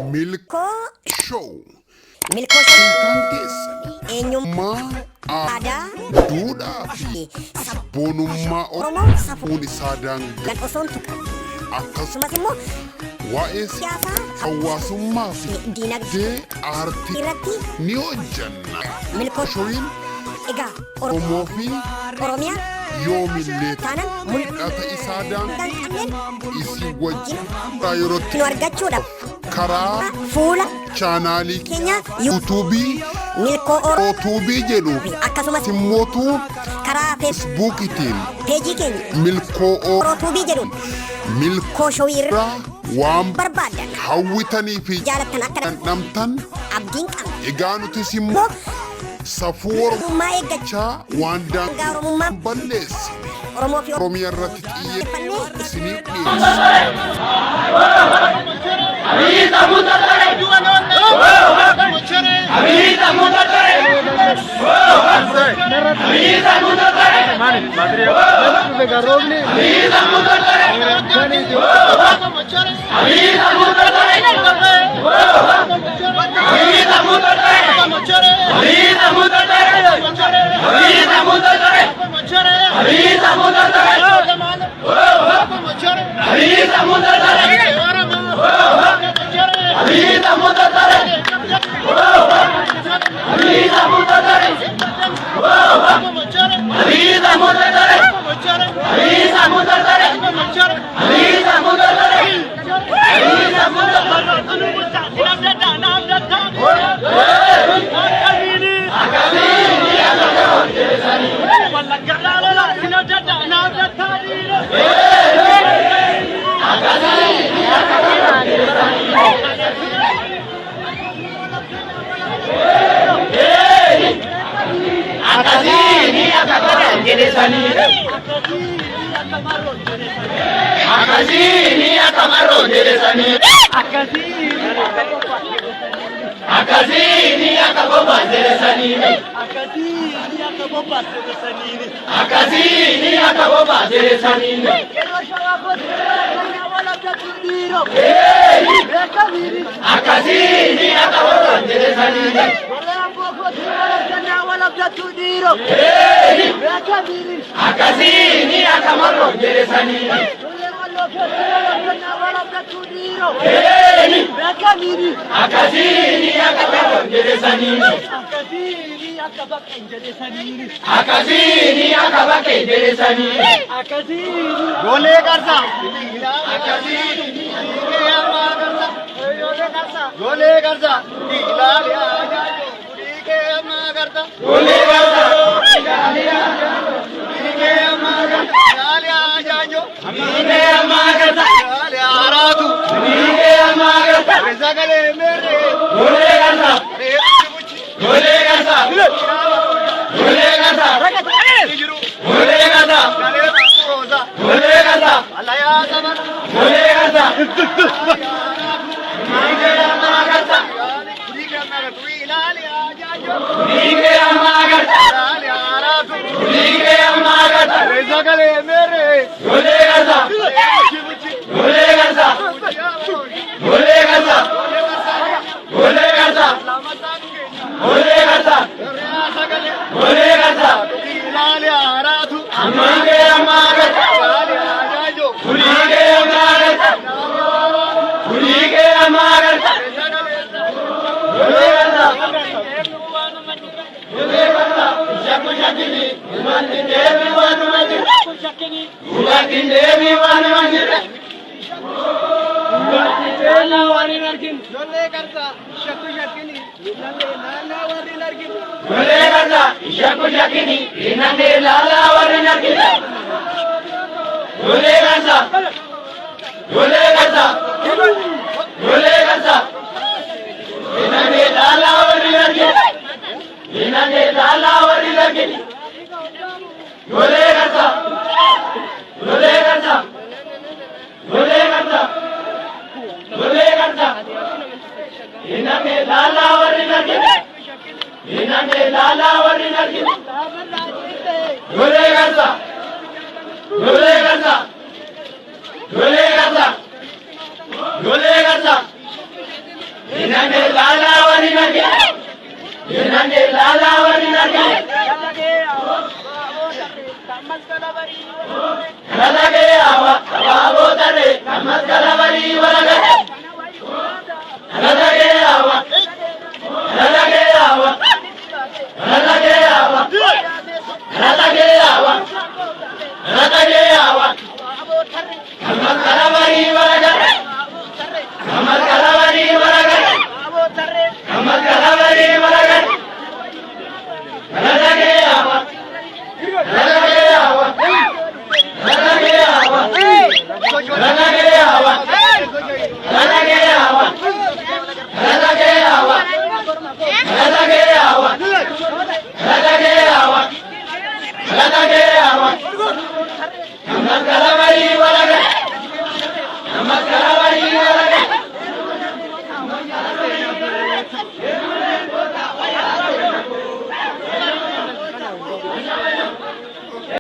Milko Show. Milko Show. Kan keessanii eenyummaa aadaa, duudhaa fi sabboonummaa Oromoo safuun isaa daangaa osoo hin tuqne akkasumas immoo waa'ee siyaasaa, hawaasummaa fi diinagdee aartii irratti ni hojjanna. Milko Showin egaa Oromoo fi Oromiyaa yoomillee taanan mul'ata isaa daangaa isii wajjin yerootti nu argachuudhaaf karaa fuula chaanaalii keenya yuutuubii Milko Oromoo tuubii jedhu akkasumas simmootuu karaa feesbuukiitiin peejii keenya milkoo tuubii jedhu milkoo Milko Show irra waan barbaadan hawwitanii fi jaalattan akka dhandhamtan abdiin qabna. egaa nutis immoo safuu Oromummaa eeggachaa waan daangaa Oromummaa balleesse Oromoo fi Oromiyaa irratti xiyyeeffannee isiniif dhiyeessa.